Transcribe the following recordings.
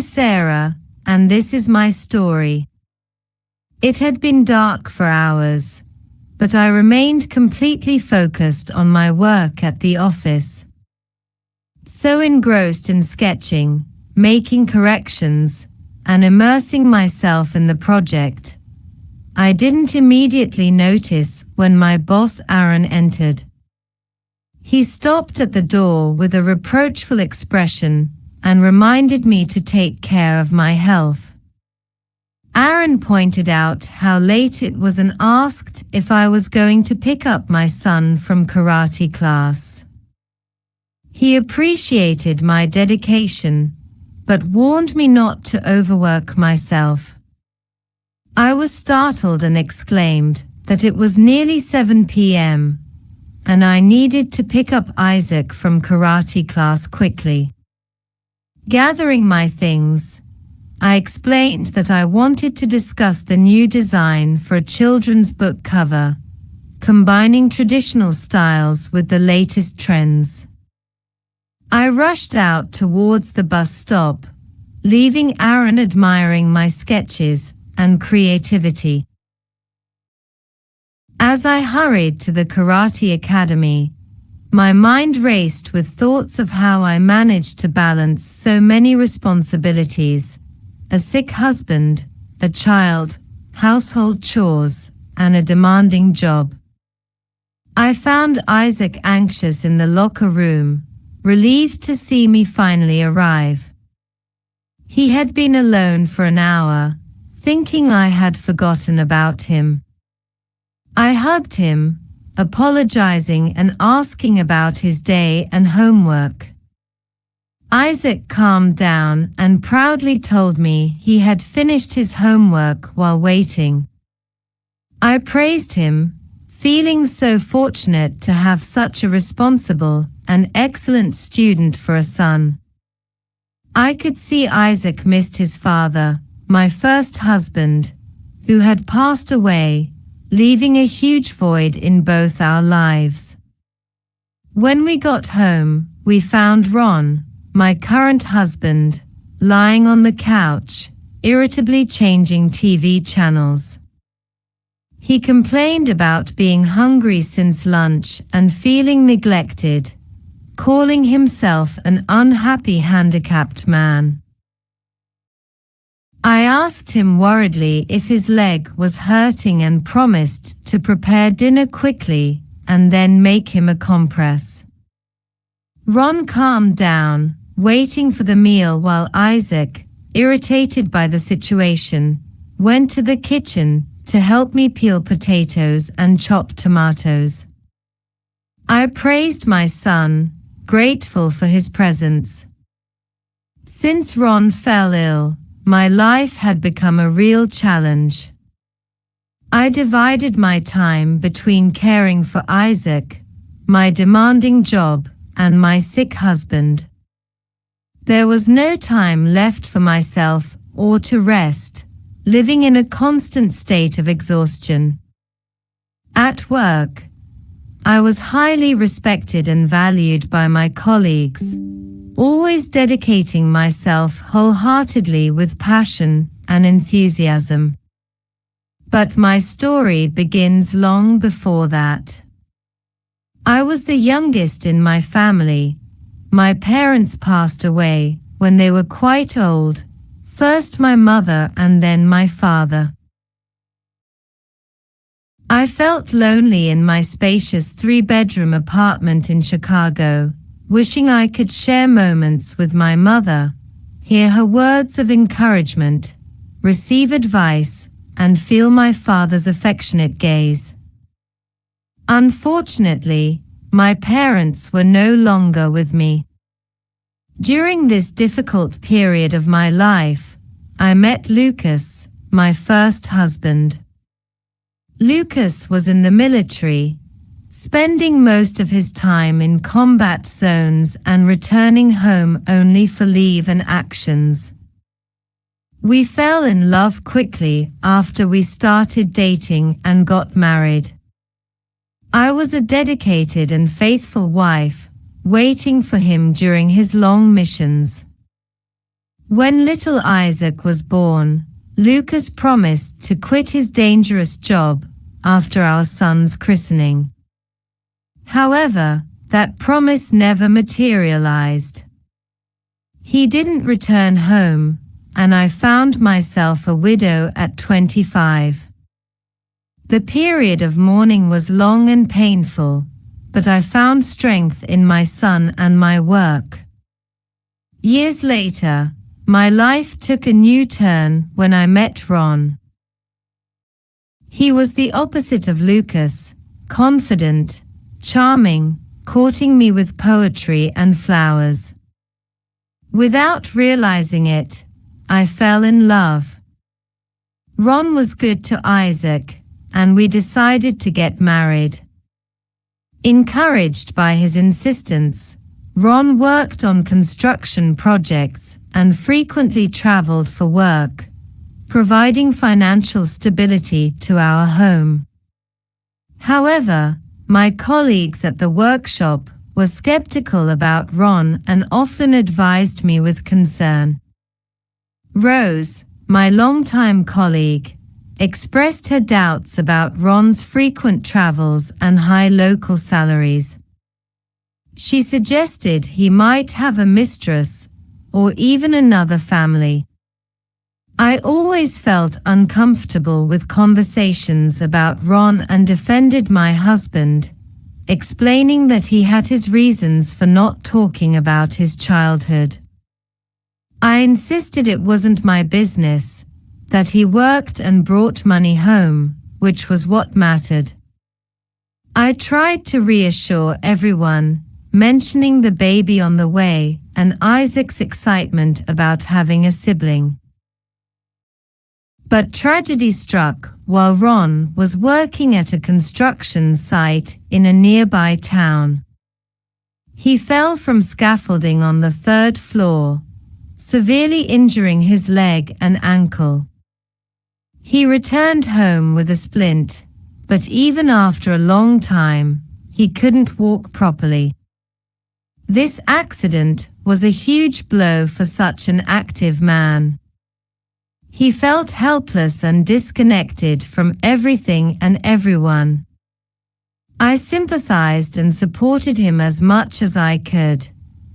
Sarah, and this is my story. It had been dark for hours, but I remained completely focused on my work at the office. So engrossed in sketching, making corrections, and immersing myself in the project, I didn't immediately notice when my boss Aaron entered. He stopped at the door with a reproachful expression and reminded me to take care of my health. Aaron pointed out how late it was and asked if I was going to pick up my son from karate class. He appreciated my dedication, but warned me not to overwork myself. I was startled and exclaimed that it was nearly 7 p.m., and I needed to pick up Isaac from karate class quickly. Gathering my things, I explained that I wanted to discuss the new design for a children's book cover, combining traditional styles with the latest trends. I rushed out towards the bus stop, leaving Aaron admiring my sketches and creativity. As I hurried to the Karate Academy, my mind raced with thoughts of how I managed to balance so many responsibilities: a sick husband, a child, household chores, and a demanding job. I found Isaac anxious in the locker room, relieved to see me finally arrive. He had been alone for an hour, thinking I had forgotten about him. I hugged him, apologizing and asking about his day and homework. Isaac calmed down and proudly told me he had finished his homework while waiting. I praised him, feeling so fortunate to have such a responsible and excellent student for a son. I could see Isaac missed his father, my first husband, who had passed away, leaving a huge void in both our lives. When we got home, we found Ron, my current husband, lying on the couch, irritably changing TV channels. He complained about being hungry since lunch and feeling neglected, calling himself an unhappy handicapped man. I asked him worriedly if his leg was hurting and promised to prepare dinner quickly and then make him a compress. Ron calmed down, waiting for the meal while Isaac, irritated by the situation, went to the kitchen to help me peel potatoes and chop tomatoes. I praised my son, grateful for his presence. Since Ron fell ill, my life had become a real challenge. I divided my time between caring for Isaac, my demanding job, and my sick husband. There was no time left for myself or to rest, living in a constant state of exhaustion. At work, I was highly respected and valued by my colleagues, always dedicating myself wholeheartedly with passion and enthusiasm. But my story begins long before that. I was the youngest in my family. My parents passed away when they were quite old, first my mother and then my father. I felt lonely in my spacious 3-bedroom apartment in Chicago, wishing I could share moments with my mother, hear her words of encouragement, receive advice, and feel my father's affectionate gaze. Unfortunately, my parents were no longer with me. During this difficult period of my life, I met Lucas, my first husband. Lucas was in the military, spending most of his time in combat zones and returning home only for leave and actions. We fell in love quickly after we started dating and got married. I was a dedicated and faithful wife, waiting for him during his long missions. When little Isaac was born, Lucas promised to quit his dangerous job after our son's christening. However, that promise never materialized. He didn't return home, and I found myself a widow at 25. The period of mourning was long and painful, but I found strength in my son and my work. Years later, my life took a new turn when I met Ron. He was the opposite of Lucas, confident, charming, courting me with poetry and flowers. Without realizing it, I fell in love. Ron was good to Isaac, and we decided to get married. Encouraged by his insistence, Ron worked on construction projects and frequently traveled for work, providing financial stability to our home. However, my colleagues at the workshop were skeptical about Ron and often advised me with concern. Rose, my longtime colleague, expressed her doubts about Ron's frequent travels and high local salaries. She suggested he might have a mistress or even another family. I always felt uncomfortable with conversations about Ron and defended my husband, explaining that he had his reasons for not talking about his childhood. I insisted it wasn't my business, that he worked and brought money home, which was what mattered. I tried to reassure everyone, mentioning the baby on the way and Isaac's excitement about having a sibling. But tragedy struck while Ron was working at a construction site in a nearby town. He fell from scaffolding on the 3rd floor, severely injuring his leg and ankle. He returned home with a splint, but even after a long time, he couldn't walk properly. This accident was a huge blow for such an active man. He felt helpless and disconnected from everything and everyone. I sympathized and supported him as much as I could,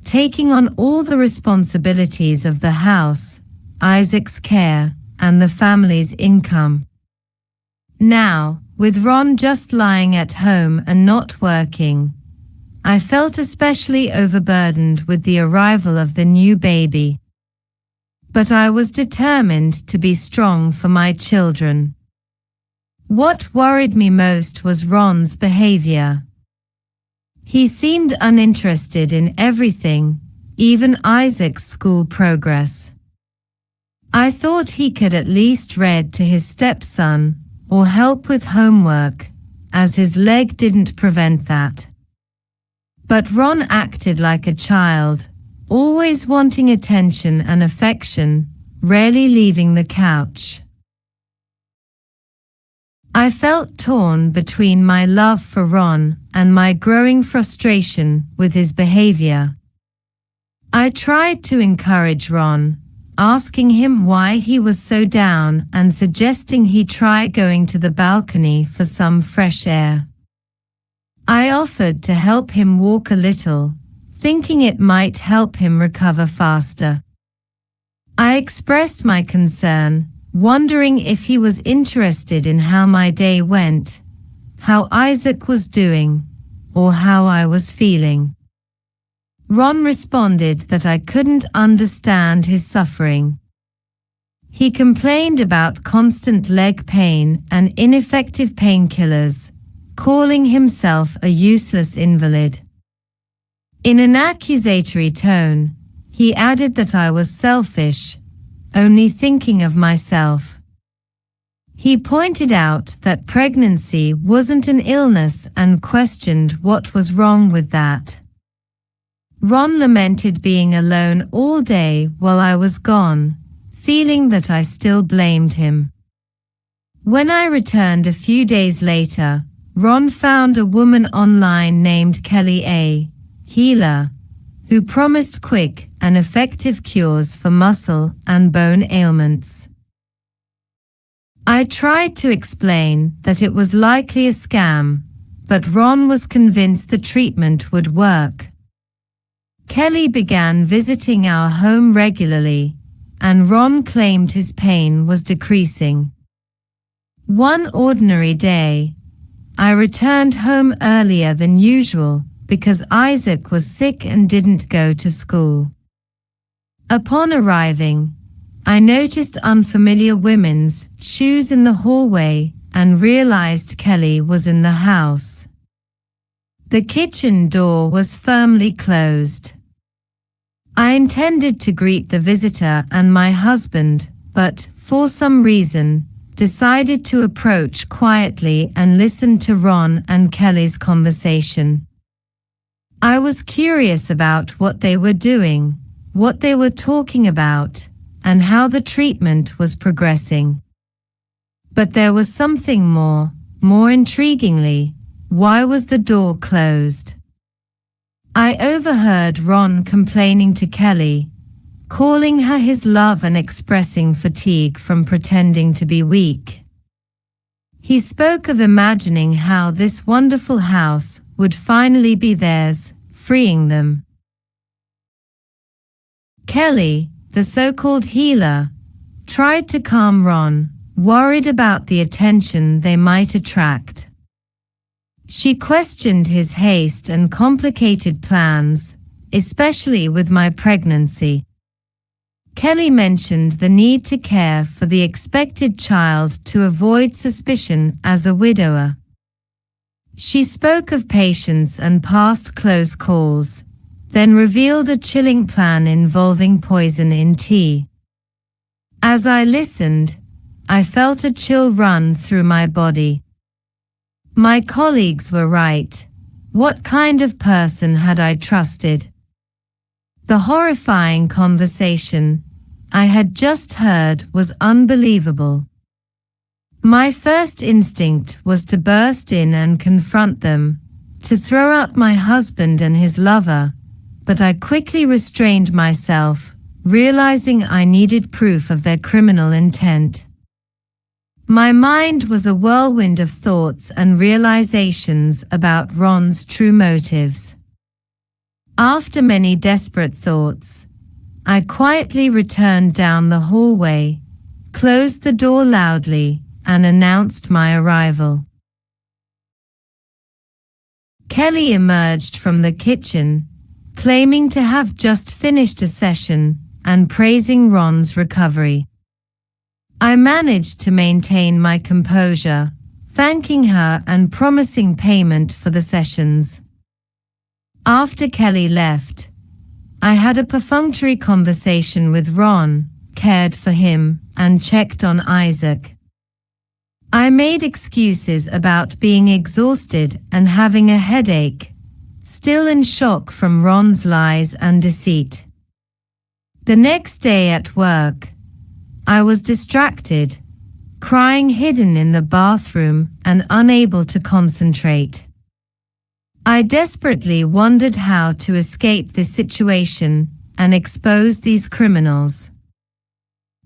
taking on all the responsibilities of the house, Isaac's care, and the family's income. Now, with Ron just lying at home and not working, I felt especially overburdened with the arrival of the new baby. But I was determined to be strong for my children. What worried me most was Ron's behavior. He seemed uninterested in everything, even Isaac's school progress. I thought he could at least read to his stepson or help with homework, as his leg didn't prevent that. But Ron acted like a child, always wanting attention and affection, rarely leaving the couch. I felt torn between my love for Ron and my growing frustration with his behavior. I tried to encourage Ron, asking him why he was so down and suggesting he try going to the balcony for some fresh air. I offered to help him walk a little, thinking it might help him recover faster. I expressed my concern, wondering if he was interested in how my day went, how Isaac was doing, or how I was feeling. Ron responded that I couldn't understand his suffering. He complained about constant leg pain and ineffective painkillers, calling himself a useless invalid. In an accusatory tone, he added that I was selfish, only thinking of myself. He pointed out that pregnancy wasn't an illness and questioned what was wrong with that. Ron lamented being alone all day while I was gone, feeling that I still blamed him. When I returned a few days later, Ron found a woman online named Kelly A. Healer, who promised quick and effective cures for muscle and bone ailments. I tried to explain that it was likely a scam, but Ron was convinced the treatment would work. Kelly began visiting our home regularly, and Ron claimed his pain was decreasing. One ordinary day, I returned home earlier than usual because Isaac was sick and didn't go to school. Upon arriving, I noticed unfamiliar women's shoes in the hallway and realized Kelly was in the house. The kitchen door was firmly closed. I intended to greet the visitor and my husband, but, for some reason, decided to approach quietly and listen to Ron and Kelly's conversation. I was curious about what they were doing, what they were talking about, and how the treatment was progressing. But there was something more intriguingly, why was the door closed? I overheard Ron complaining to Kelly, calling her his love and expressing fatigue from pretending to be weak. He spoke of imagining how this wonderful house would finally be theirs, freeing them. Kelly, the so-called healer, tried to calm Ron, worried about the attention they might attract. She questioned his haste and complicated plans, especially with my pregnancy. Kelly mentioned the need to care for the expected child to avoid suspicion as a widower. She spoke of patience and past close calls, then revealed a chilling plan involving poison in tea. As I listened, I felt a chill run through my body. My colleagues were right. What kind of person had I trusted? The horrifying conversation I had just heard was unbelievable. My first instinct was to burst in and confront them, to throw out my husband and his lover, but I quickly restrained myself, realizing I needed proof of their criminal intent. My mind was a whirlwind of thoughts and realizations about Ron's true motives. After many desperate thoughts, I quietly returned down the hallway, closed the door loudly, and announced my arrival. Kelly emerged from the kitchen, claiming to have just finished a session and praising Ron's recovery. I managed to maintain my composure, thanking her and promising payment for the sessions. After Kelly left, I had a perfunctory conversation with Ron, cared for him, and checked on Isaac. I made excuses about being exhausted and having a headache, still in shock from Ron's lies and deceit. The next day at work, I was distracted, crying hidden in the bathroom and unable to concentrate. I desperately wondered how to escape this situation and expose these criminals.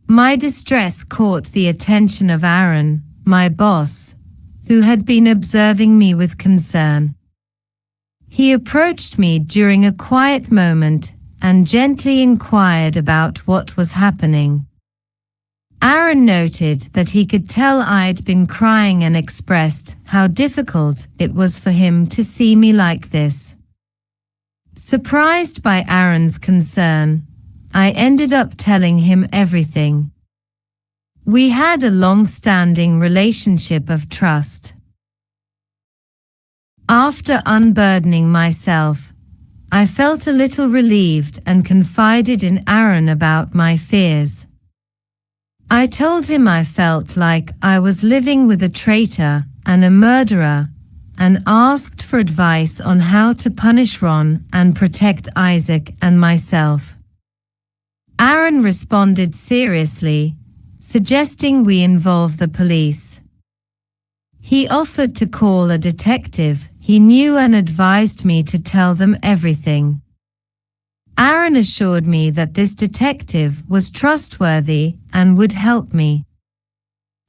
My distress caught the attention of Aaron, my boss, who had been observing me with concern. He approached me during a quiet moment and gently inquired about what was happening. Aaron noted that he could tell I'd been crying and expressed how difficult it was for him to see me like this. Surprised by Aaron's concern, I ended up telling him everything. We had a long-standing relationship of trust. After unburdening myself, I felt a little relieved and confided in Aaron about my fears. I told him I felt like I was living with a traitor and a murderer, and asked for advice on how to punish Ron and protect Isaac and myself. Aaron responded seriously, suggesting we involve the police. He offered to call a detective he knew and advised me to tell them everything. Aaron assured me that this detective was trustworthy and would help me.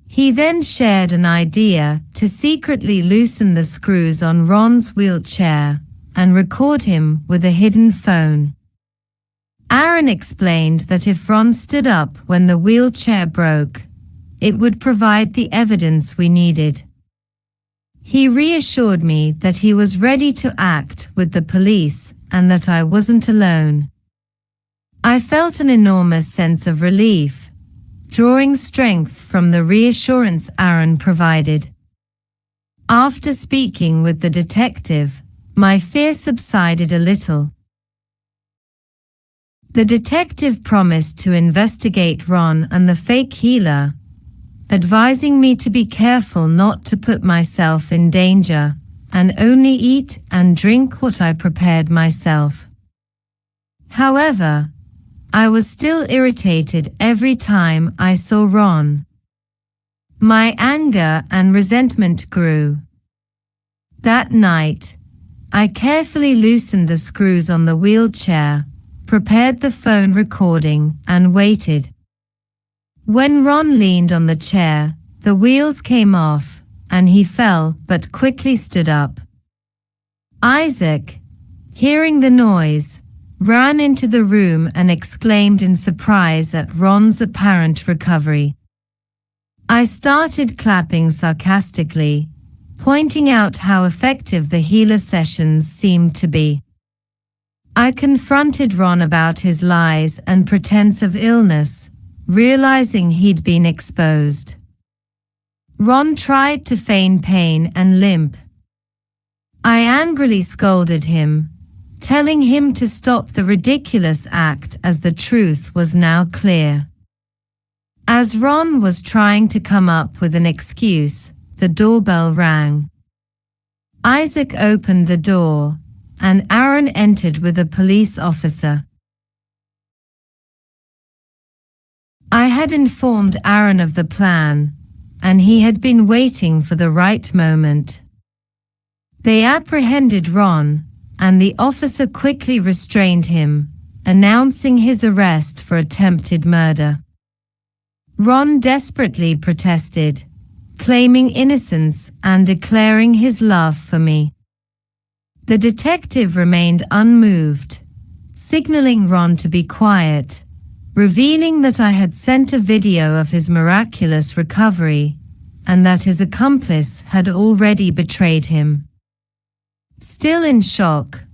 He then shared an idea to secretly loosen the screws on Ron's wheelchair and record him with a hidden phone. Aaron explained that if Ron stood up when the wheelchair broke, it would provide the evidence we needed. He reassured me that he was ready to act with the police and that I wasn't alone. I felt an enormous sense of relief, drawing strength from the reassurance Aaron provided. After speaking with the detective, my fear subsided a little. The detective promised to investigate Ron and the fake healer, advising me to be careful not to put myself in danger and only eat and drink what I prepared myself. However, I was still irritated every time I saw Ron. My anger and resentment grew. That night, I carefully loosened the screws on the wheelchair, prepared the phone recording, and waited. When Ron leaned on the chair, the wheels came off, and he fell but quickly stood up. Isaac, hearing the noise, ran into the room and exclaimed in surprise at Ron's apparent recovery. I started clapping sarcastically, pointing out how effective the healer sessions seemed to be. I confronted Ron about his lies and pretense of illness, realizing he'd been exposed. Ron tried to feign pain and limp. I angrily scolded him, telling him to stop the ridiculous act as the truth was now clear. As Ron was trying to come up with an excuse, the doorbell rang. Isaac opened the door, and Aaron entered with a police officer. I had informed Aaron of the plan, and he had been waiting for the right moment. They apprehended Ron, and the officer quickly restrained him, announcing his arrest for attempted murder. Ron desperately protested, claiming innocence and declaring his love for me. The detective remained unmoved, signaling Ron to be quiet, revealing that I had sent a video of his miraculous recovery, and that his accomplice had already betrayed him. Still in shock,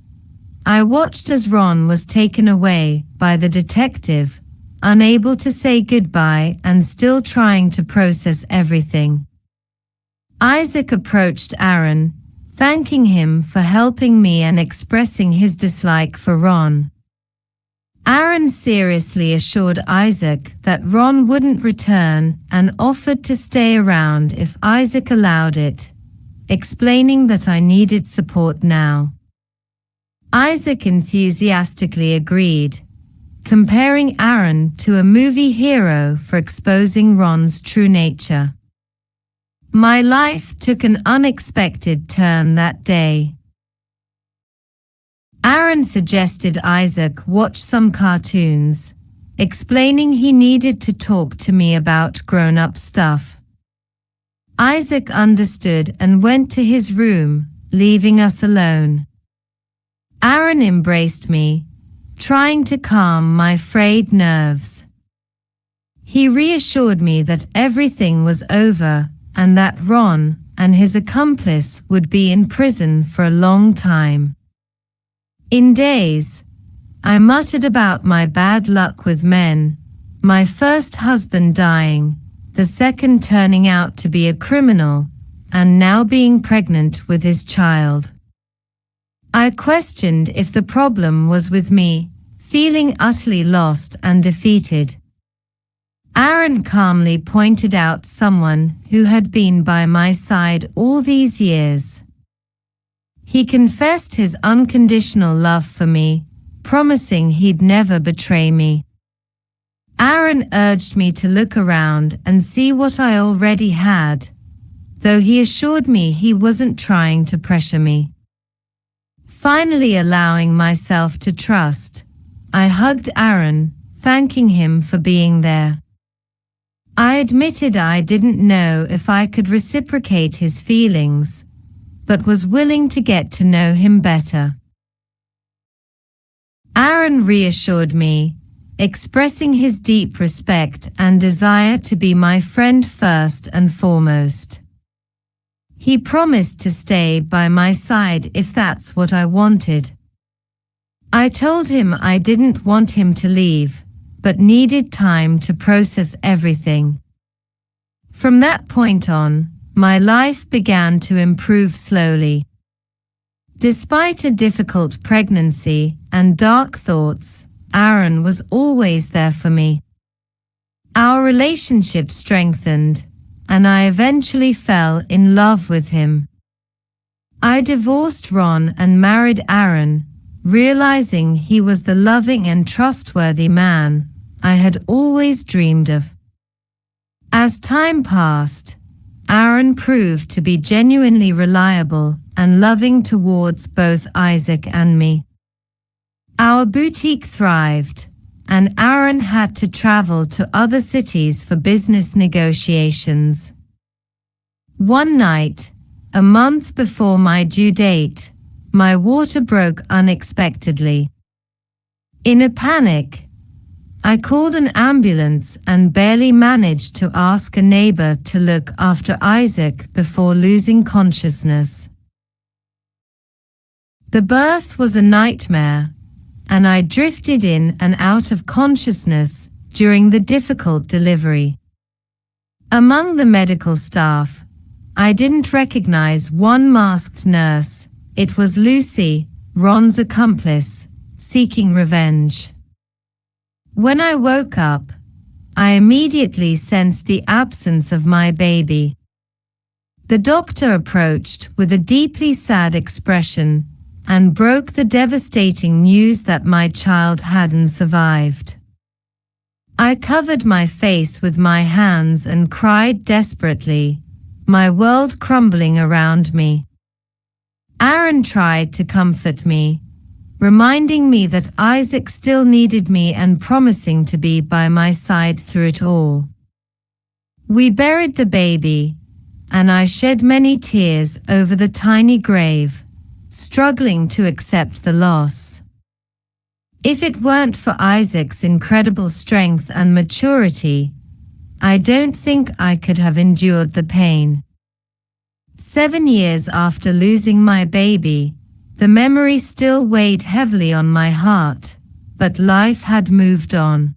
I watched as Ron was taken away by the detective, unable to say goodbye and still trying to process everything. Isaac approached Aaron, thanking him for helping me and expressing his dislike for Ron. Aaron seriously assured Isaac that Ron wouldn't return and offered to stay around if Isaac allowed it, explaining that I needed support now. Isaac enthusiastically agreed, comparing Aaron to a movie hero for exposing Ron's true nature. My life took an unexpected turn that day. Aaron suggested Isaac watch some cartoons, explaining he needed to talk to me about grown-up stuff. Isaac understood and went to his room, leaving us alone. Aaron embraced me, trying to calm my frayed nerves. He reassured me that everything was over and that Ron and his accomplice would be in prison for a long time. In days, I muttered about my bad luck with men, my first husband dying, the second turning out to be a criminal, and now being pregnant with his child. I questioned if the problem was with me, feeling utterly lost and defeated. Aaron calmly pointed out someone who had been by my side all these years. He confessed his unconditional love for me, promising he'd never betray me. Aaron urged me to look around and see what I already had, though he assured me he wasn't trying to pressure me. Finally allowing myself to trust, I hugged Aaron, thanking him for being there. I admitted I didn't know if I could reciprocate his feelings, but was willing to get to know him better. Aaron reassured me, expressing his deep respect and desire to be my friend first and foremost. He promised to stay by my side if that's what I wanted. I told him I didn't want him to leave, but needed time to process everything. From that point on, my life began to improve slowly. Despite a difficult pregnancy and dark thoughts, Aaron was always there for me. Our relationship strengthened, and I eventually fell in love with him. I divorced Ron and married Aaron, realizing he was the loving and trustworthy man I had always dreamed of. As time passed, Aaron proved to be genuinely reliable and loving towards both Isaac and me. Our boutique thrived, and Aaron had to travel to other cities for business negotiations. One night, a month before my due date, my water broke unexpectedly. In a panic, I called an ambulance and barely managed to ask a neighbor to look after Isaac before losing consciousness. The birth was a nightmare, and I drifted in and out of consciousness during the difficult delivery. Among the medical staff, I didn't recognize one masked nurse. It was Lucy, Ron's accomplice, seeking revenge. When I woke up, I immediately sensed the absence of my baby. The doctor approached with a deeply sad expression and broke the devastating news that my child hadn't survived. I covered my face with my hands and cried desperately, my world crumbling around me. Aaron tried to comfort me, reminding me that Isaac still needed me and promising to be by my side through it all. We buried the baby, and I shed many tears over the tiny grave, struggling to accept the loss. If it weren't for Isaac's incredible strength and maturity, I don't think I could have endured the pain. 7 years after losing my baby, the memory still weighed heavily on my heart, but life had moved on.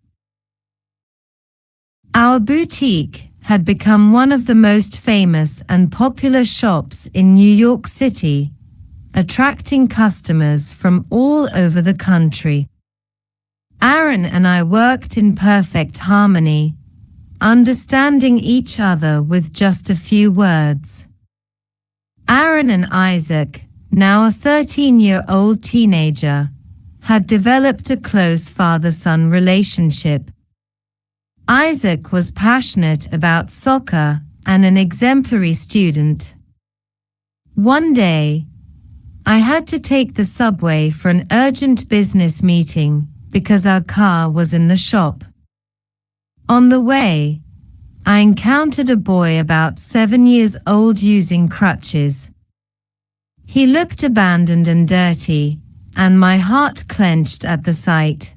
Our boutique had become one of the most famous and popular shops in New York City, attracting customers from all over the country. Aaron and I worked in perfect harmony, understanding each other with just a few words. Aaron and Isaac, now a 13-year-old teenager, had developed a close father-son relationship. Isaac was passionate about soccer and an exemplary student. One day, I had to take the subway for an urgent business meeting because our car was in the shop. On the way, I encountered a boy about 7 years old using crutches. He looked abandoned and dirty, and my heart clenched at the sight.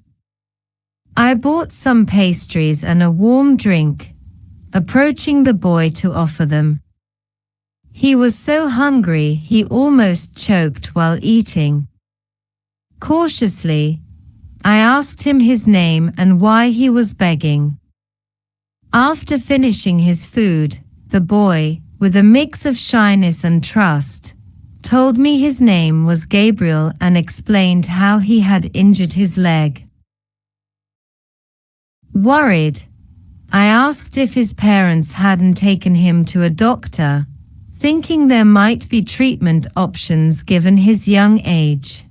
I bought some pastries and a warm drink, approaching the boy to offer them. He was so hungry he almost choked while eating. Cautiously, I asked him his name and why he was begging. After finishing his food, the boy, with a mix of shyness and trust, told me his name was Gabriel and explained how he had injured his leg. Worried, I asked if his parents hadn't taken him to a doctor, thinking there might be treatment options given his young age.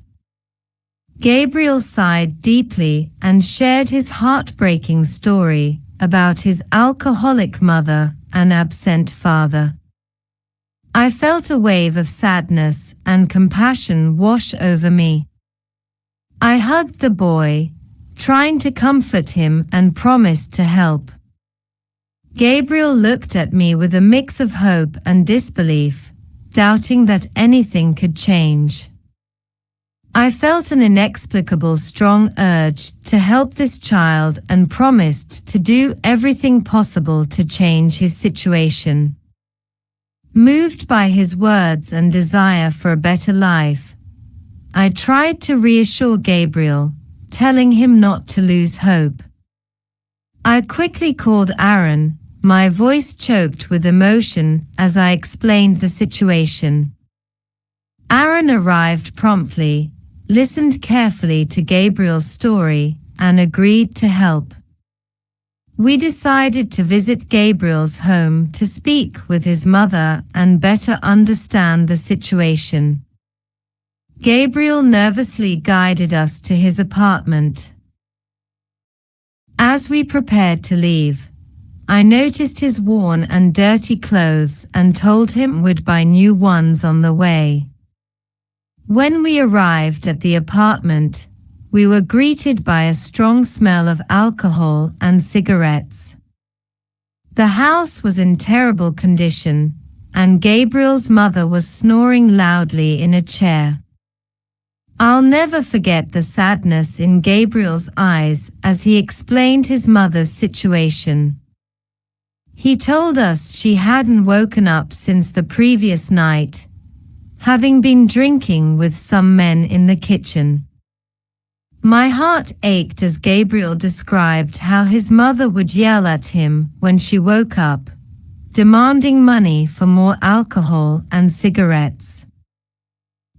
Gabriel sighed deeply and shared his heartbreaking story about his alcoholic mother and absent father. I felt a wave of sadness and compassion wash over me. I hugged the boy, trying to comfort him and promised to help. Gabriel looked at me with a mix of hope and disbelief, doubting that anything could change. I felt an inexplicable strong urge to help this child and promised to do everything possible to change his situation. Moved by his words and desire for a better life, I tried to reassure Gabriel, telling him not to lose hope. I quickly called Aaron, my voice choked with emotion as I explained the situation. Aaron arrived promptly, listened carefully to Gabriel's story, and agreed to help. We decided to visit Gabriel's home to speak with his mother and better understand the situation. Gabriel nervously guided us to his apartment. As we prepared to leave, I noticed his worn and dirty clothes and told him we'd buy new ones on the way. When we arrived at the apartment, we were greeted by a strong smell of alcohol and cigarettes. The house was in terrible condition, and Gabriel's mother was snoring loudly in a chair. I'll never forget the sadness in Gabriel's eyes as he explained his mother's situation. He told us she hadn't woken up since the previous night, having been drinking with some men in the kitchen. My heart ached as Gabriel described how his mother would yell at him when she woke up, demanding money for more alcohol and cigarettes.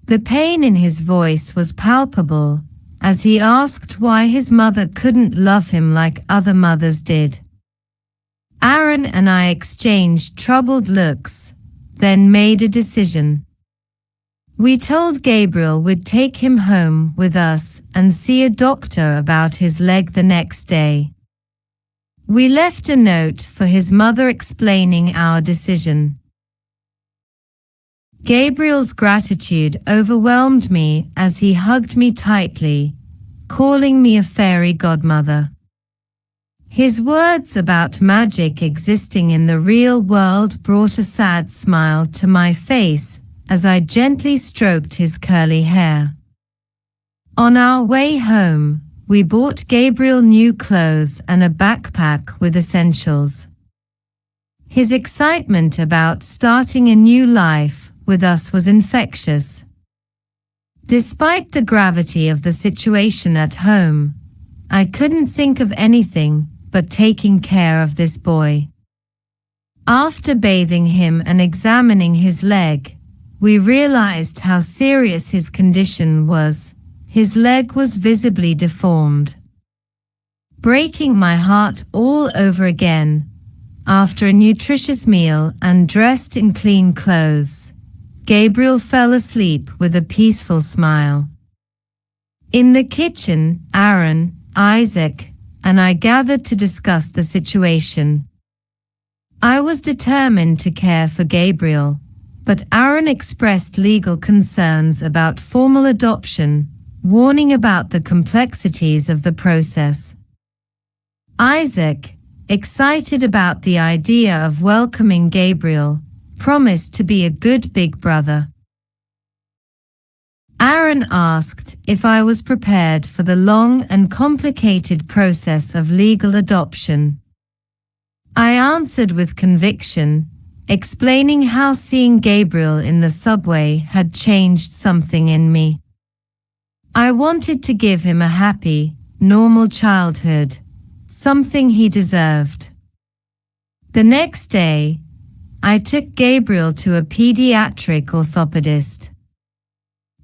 The pain in his voice was palpable as he asked why his mother couldn't love him like other mothers did. Aaron and I exchanged troubled looks, then made a decision. We told Gabriel we'd take him home with us and see a doctor about his leg the next day. We left a note for his mother explaining our decision. Gabriel's gratitude overwhelmed me as he hugged me tightly, calling me a fairy godmother. His words about magic existing in the real world brought a sad smile to my face as I gently stroked his curly hair. On our way home, we bought Gabriel new clothes and a backpack with essentials. His excitement about starting a new life with us was infectious. Despite the gravity of the situation at home, I couldn't think of anything but taking care of this boy. After bathing him and examining his leg, we realized how serious his condition was. His leg was visibly deformed. Breaking my heart all over again, after a nutritious meal and dressed in clean clothes, Gabriel fell asleep with a peaceful smile. In the kitchen, Aaron, Isaac, and I gathered to discuss the situation. I was determined to care for Gabriel, but Aaron expressed legal concerns about formal adoption, warning about the complexities of the process. Isaac, excited about the idea of welcoming Gabriel, promised to be a good big brother. Aaron asked if I was prepared for the long and complicated process of legal adoption. I answered with conviction, explaining how seeing Gabriel in the subway had changed something in me. I wanted to give him a happy, normal childhood, something he deserved. The next day, I took Gabriel to a pediatric orthopedist.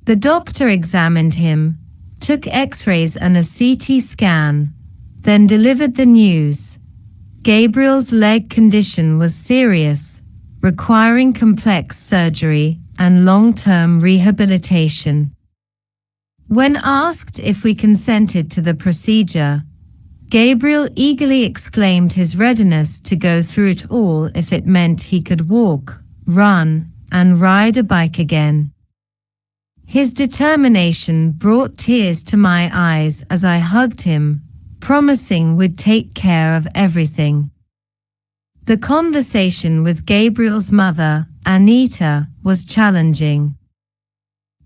The doctor examined him, took x-rays and a CT scan, then delivered the news. Gabriel's leg condition was serious, requiring complex surgery and long-term rehabilitation. When asked if we consented to the procedure, Gabriel eagerly exclaimed his readiness to go through it all if it meant he could walk, run, and ride a bike again. His determination brought tears to my eyes as I hugged him, promising we'd take care of everything. The conversation with Gabriel's mother, Anita, was challenging.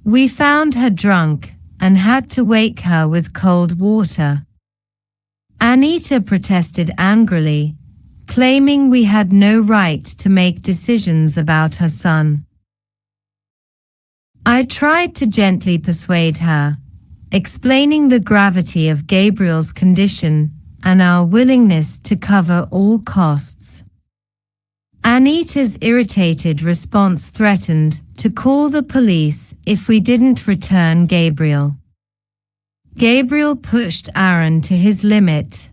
We found her drunk and had to wake her with cold water. Anita protested angrily, claiming we had no right to make decisions about her son. I tried to gently persuade her, explaining the gravity of Gabriel's condition and our willingness to cover all costs. Anita's irritated response threatened to call the police if we didn't return Gabriel. Gabriel pushed Aaron to his limit.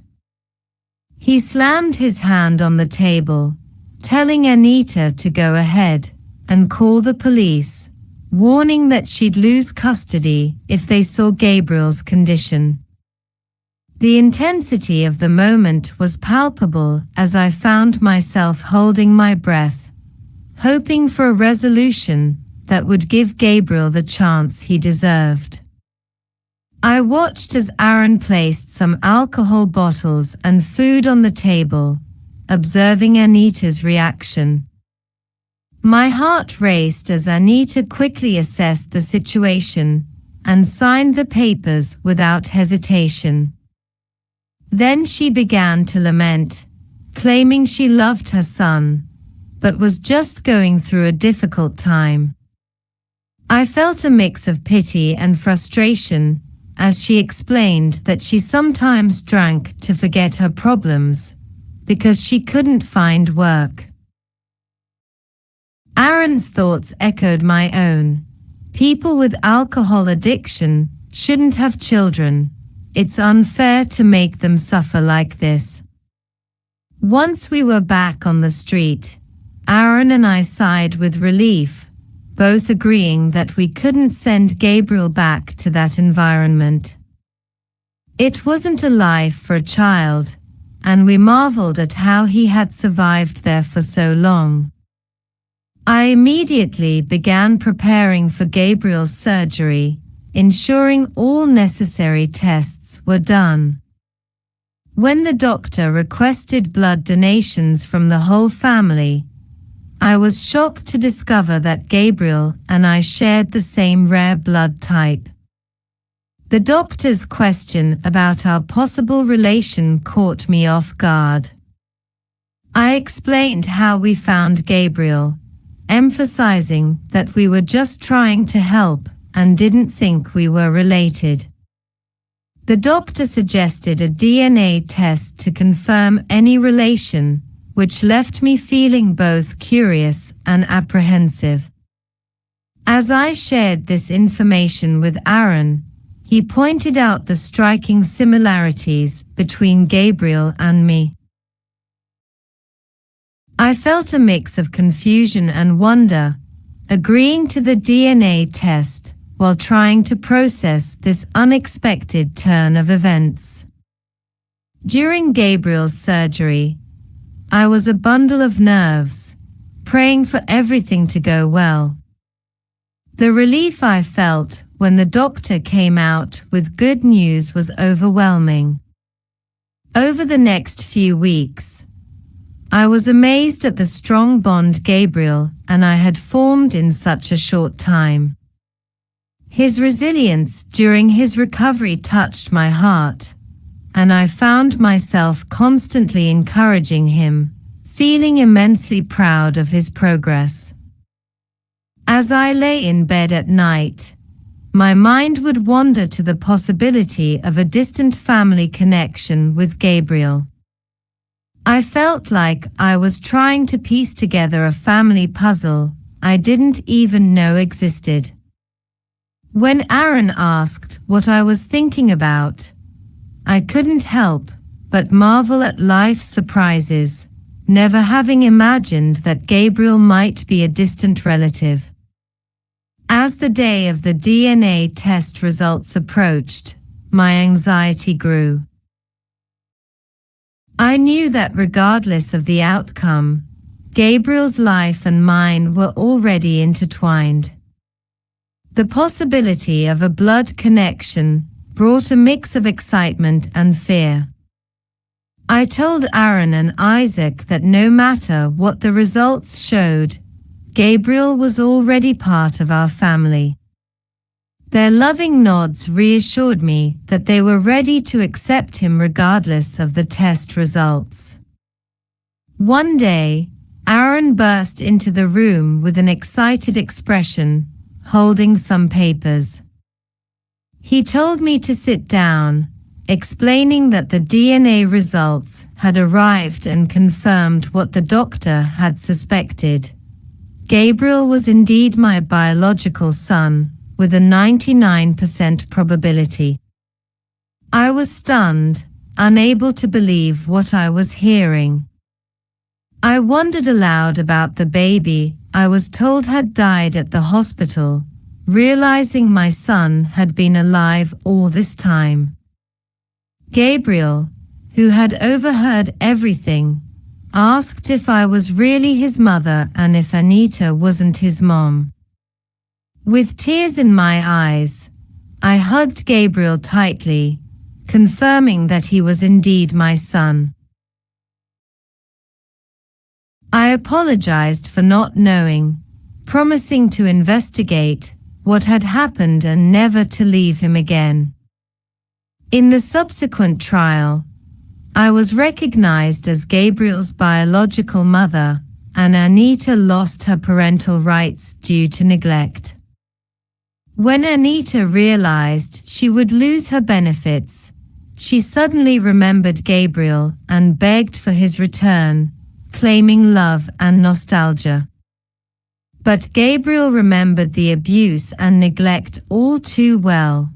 He slammed his hand on the table, telling Anita to go ahead and call the police, warning that she'd lose custody if they saw Gabriel's condition. The intensity of the moment was palpable as I found myself holding my breath, hoping for a resolution that would give Gabriel the chance he deserved. I watched as Aaron placed some alcohol bottles and food on the table, observing Anita's reaction. My heart raced as Anita quickly assessed the situation and signed the papers without hesitation. Then she began to lament, claiming she loved her son, but was just going through a difficult time. I felt a mix of pity and frustration as she explained that she sometimes drank to forget her problems because she couldn't find work. Aaron's thoughts echoed my own. People with alcohol addiction shouldn't have children. It's unfair to make them suffer like this. Once we were back on the street, Aaron and I sighed with relief, both agreeing that we couldn't send Gabriel back to that environment. It wasn't a life for a child, and we marveled at how he had survived there for so long. I immediately began preparing for Gabriel's surgery, ensuring all necessary tests were done. When the doctor requested blood donations from the whole family, I was shocked to discover that Gabriel and I shared the same rare blood type. The doctor's question about our possible relation caught me off guard. I explained how we found Gabriel, emphasizing that we were just trying to help and didn't think we were related. The doctor suggested a DNA test to confirm any relation, which left me feeling both curious and apprehensive. As I shared this information with Aaron, he pointed out the striking similarities between Gabriel and me. I felt a mix of confusion and wonder, agreeing to the DNA test while trying to process this unexpected turn of events. During Gabriel's surgery, I was a bundle of nerves, praying for everything to go well. The relief I felt when the doctor came out with good news was overwhelming. Over the next few weeks, I was amazed at the strong bond Gabriel and I had formed in such a short time. His resilience during his recovery touched my heart, and I found myself constantly encouraging him, feeling immensely proud of his progress. As I lay in bed at night, my mind would wander to the possibility of a distant family connection with Gabriel. I felt like I was trying to piece together a family puzzle I didn't even know existed. When Aaron asked what I was thinking about, I couldn't help but marvel at life's surprises, never having imagined that Gabriel might be a distant relative. As the day of the DNA test results approached, my anxiety grew. I knew that regardless of the outcome, Gabriel's life and mine were already intertwined. The possibility of a blood connection brought a mix of excitement and fear. I told Aaron and Isaac that no matter what the results showed, Gabriel was already part of our family. Their loving nods reassured me that they were ready to accept him regardless of the test results. One day, Aaron burst into the room with an excited expression, holding some papers. He told me to sit down, explaining that the DNA results had arrived and confirmed what the doctor had suspected. Gabriel was indeed my biological son, with a 99% probability. I was stunned, unable to believe what I was hearing. I wondered aloud about the baby I was told had died at the hospital, realizing my son had been alive all this time. Gabriel, who had overheard everything, asked if I was really his mother and if Anita wasn't his mom. With tears in my eyes, I hugged Gabriel tightly, confirming that he was indeed my son. I apologized for not knowing, promising to investigate what had happened and never to leave him again. In the subsequent trial, I was recognized as Gabriel's biological mother, and Anita lost her parental rights due to neglect. When Anita realized she would lose her benefits, she suddenly remembered Gabriel and begged for his return, claiming love and nostalgia. But Gabriel remembered the abuse and neglect all too well.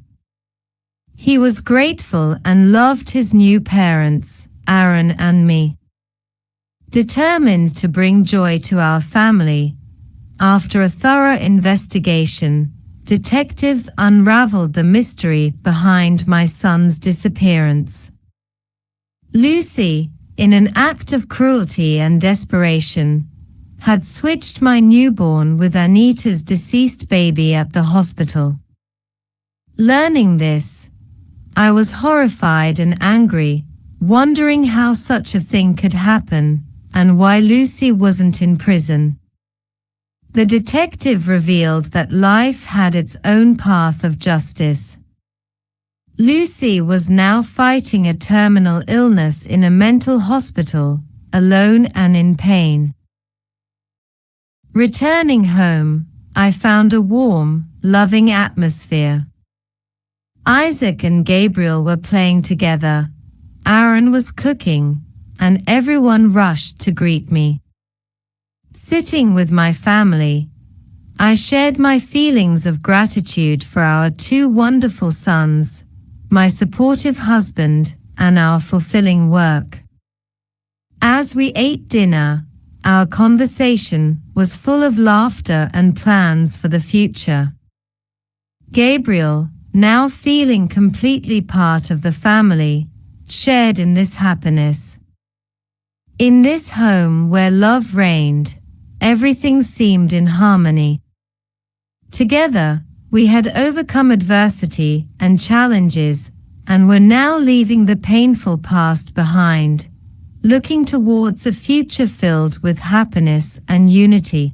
He was grateful and loved his new parents, Aaron and me. Determined to bring joy to our family, after a thorough investigation, detectives unraveled the mystery behind my son's disappearance. Lucy, in an act of cruelty and desperation, had switched my newborn with Anita's deceased baby at the hospital. Learning this, I was horrified and angry, wondering how such a thing could happen and why Lucy wasn't in prison. The detective revealed that life had its own path of justice. Lucy was now fighting a terminal illness in a mental hospital, alone and in pain. Returning home, I found a warm, loving atmosphere. Isaac and Gabriel were playing together, Aaron was cooking, and everyone rushed to greet me. Sitting with my family, I shared my feelings of gratitude for our two wonderful sons, my supportive husband, and our fulfilling work. As we ate dinner, our conversation was full of laughter and plans for the future. Gabriel, now feeling completely part of the family, shared in this happiness. In this home where love reigned, everything seemed in harmony. Together, we had overcome adversity and challenges, and were now leaving the painful past behind, looking towards a future filled with happiness and unity.